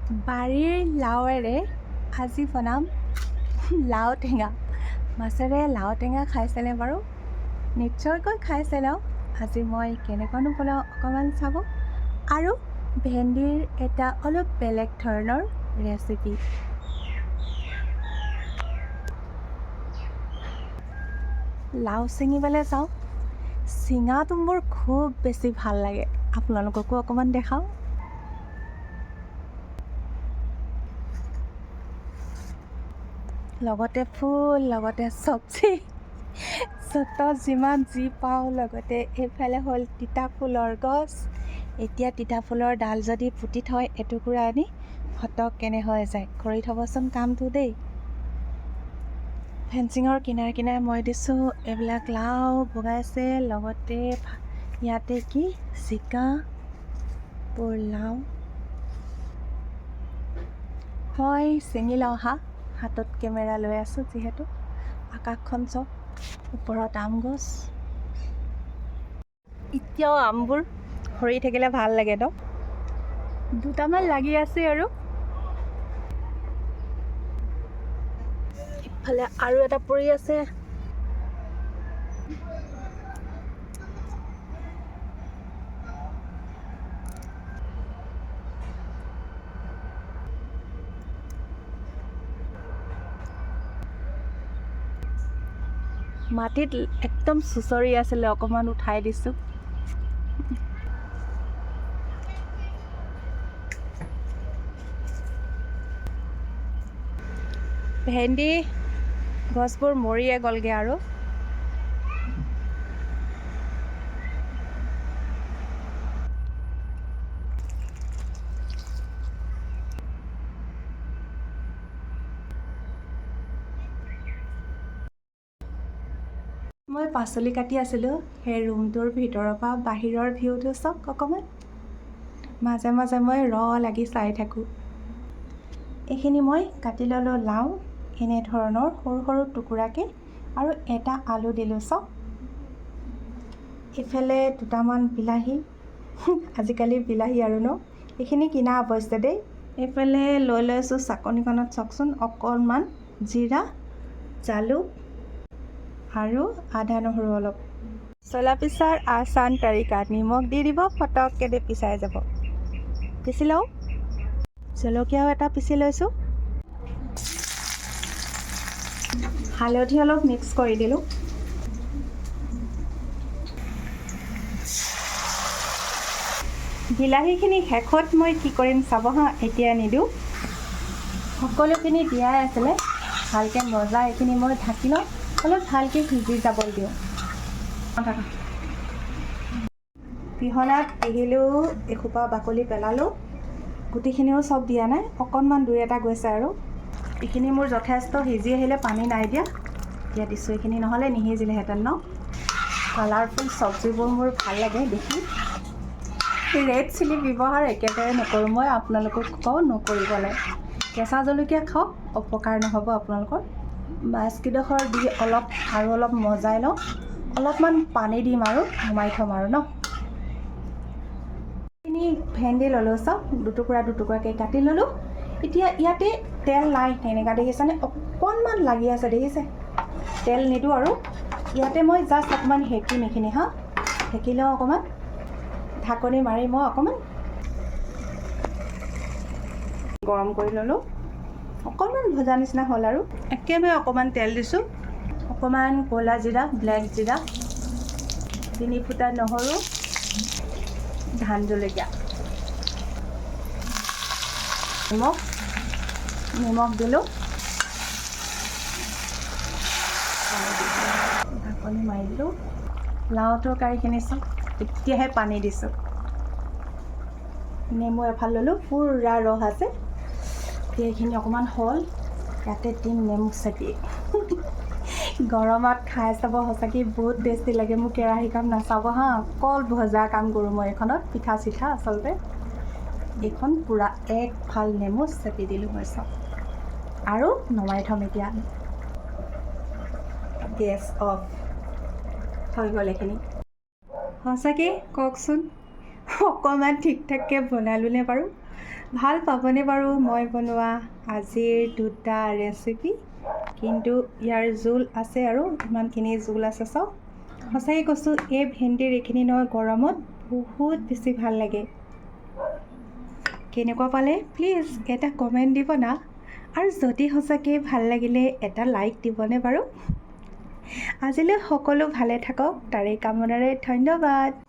বাৰীৰ লাওৰে আজি বনাম লাও টেঙা। মাছেৰে লাও টেঙা খাইছেনে বাৰু? নিশ্চয়কৈ খাইছে ন। আজি মই কেনেকৈনো বনাওঁ অকণমান চাব। আৰু ভেন্দিৰ এটা অলপ বেলেগ ধৰণৰ ৰেচিপি। লাও ছিঙিবলৈ যাওঁ। ছিঙাটো মোৰ খুব বেছি ভাল লাগে। আপোনালোককো অকণমান দেখাওঁ। লগতে ফুল, লগতে চব্জি, য'ত যিমান যি পাওঁ। লগতে এইফালে হ'ল তিতা ফুলৰ গছ। এতিয়া তিতা ফুলৰ ডাল যদি পুতি থয় এটুকুৰা আনি ফটক কেনে হৈ যায়। কৰি থ'বচোন কামটো দেই। ফেঞ্চিঙৰ কিনাৰে কিনাৰে মই দিছোঁ এইবিলাক লাও বগাইছে। লগতে ইয়াতে কি জিকা, লাও। মই ছিঙি লওঁ হাতত কেমেৰা লৈ আছোঁ যিহেতু। আকাশখন চাওক, ওপৰত আম গছ। এতিয়াও আমবোৰ সৰি থাকিলে ভাল লাগে ন। দুটামান লাগি আছে আৰু ইফালে আৰু এটা পৰি আছে। মাটিত একদম চুচৰি আছিলে, অকণমান উঠাই দিছোঁ। ভেন্দি গছবোৰ মৰিয়ে গ'লগৈ আৰু। মই পাচলি কাটি আছিলোঁ। সেই ৰুমটোৰ ভিতৰৰ পৰা বাহিৰৰ ভিউটো চাওক অকণমান। মাজে মাজে মই লাগি চাই থাকোঁ। এইখিনি মই কাটি ল'লোঁ লাও এনেধৰণৰ সৰু সৰু টুকুৰাকৈ, আৰু এটা আলু দিলোঁ চাওক। ইফালে দুটামান বিলাহী, আজিকালি বিলাহী আৰু ন, এইখিনি কিনা অৱশ্যে দেই। এইফালে লৈ লৈছোঁ চাকনিখনত চাওকচোন অকণমান জিৰা, জালুক আৰু আদা নহৰু অলপ। চলা পিছাৰ আচান তাৰিকা, নিমখ দি দিব, ফটককৈ পিচাই যাব। পিচি লওঁ। জলকীয়াও এটা পিচি লৈছোঁ। হালধি অলপ মিক্স কৰি দিলোঁ। বিলাহীখিনি শেষত মই কি কৰিম চাব এতিয়া নিদিওঁ। সকলোখিনি দিয়াই আছিলে। ভালকৈ মজা এইখিনি মই ঢাকি লওঁ, অলপ ভালকৈ সিজি যাবলৈ দিওঁ। পিহনাত পিহিলোঁ, এসোপা বাকলি পেলালোঁ। গুটিখিনিও চব দিয়া নাই, অকণমান দুই এটা গৈছে আৰু। এইখিনি মোৰ যথেষ্ট সিজি আহিলে, পানী নাই দিয়া। এতিয়া দিছোঁ এইখিনি, নহ'লে নিসিজিলেহেঁতেন ন। কালাৰফুল চব্জিবোৰ মোৰ ভাল লাগে দেখি। ৰেড চিলি ব্যৱহাৰ একেবাৰে নকৰোঁ মই, আপোনালোকক কওঁ নকৰিবলৈ। কেঁচা জলকীয়া খাওক, অপকাৰ নহ'ব আপোনালোকৰ। মাছকেইডোখৰ দি অলপ মজাই লওঁ। অলপমান পানী দিম আৰু নমাই থ'ম আৰু ন। এইখিনি ভেন্দি ল'লোঁ চাওক, দুটুকুৰাকৈ কাটি ল'লোঁ। এতিয়া ইয়াতে তেল নাই তেনেকুৱা দেখিছেনে, অকণমান লাগি আছে দেখিছে। তেল নিদিওঁ আৰু ইয়াতে মই জাষ্ট অকণমান সেকিম এইখিনি সেকি লওঁ অকণমান। ঢাকনি মাৰি মই অকণমান গৰম কৰি ল'লোঁ। অকণমান ভজা নিচিনা হ'ল আৰু একেবাৰে অকণমান তেল দিছোঁ। অকণমান ক'লা জিৰা, ব্লেক জিৰা, 3 ফুটা নহৰু, ধান জলকীয়া, নিমখ দিলোঁ। ঢাকনি মাৰি দিলোঁ। লাও তৰকাৰীখিনি চাওক, এতিয়াহে পানী দিছোঁ। নেমু এফাল ল'লোঁ, পূৰা ৰস আছে। এইখিনি অকণমান হ'ল, ইয়াতে দিম নেমু চেপি। গৰমত খাই চাব, সঁচাকৈ বহুত টেষ্টি লাগে। মোৰ কেৰাহীখন নাচাব অকল ভজা কাম কৰোঁ মই এইখনত, পিঠা চিঠা আচলতে। এইখন পূৰা একফাল নেমু চেপি দিলোঁ মই চাওক, আৰু নমাই থ'ম এতিয়া। গেছ অফ হৈ গ'ল এইখিনি। সঁচাকৈ কওকচোন, অকণমান ঠিক ঠাককৈ বনালোঁনে বাৰু? ভাল পাবনে বাৰু মই বনোৱা আজিৰ দুটা ৰেচিপি? কিন্তু ইয়াৰ জোল আছে আৰু ইমানখিনি জোল আছে চব। সঁচাকৈ কৈছোঁ এই ভেন্দিৰ এইখিনি নহয় গৰমত বহুত বেছি ভাল লাগে। কেনেকুৱা পালে প্লিজ এটা কমেণ্ট দিব না। আৰু যদি সঁচাকৈ ভাল লাগিলে এটা লাইক দিবনে বাৰু? আজিলৈ সকলো ভালে থাকক তাৰে কামনাৰে ধন্যবাদ।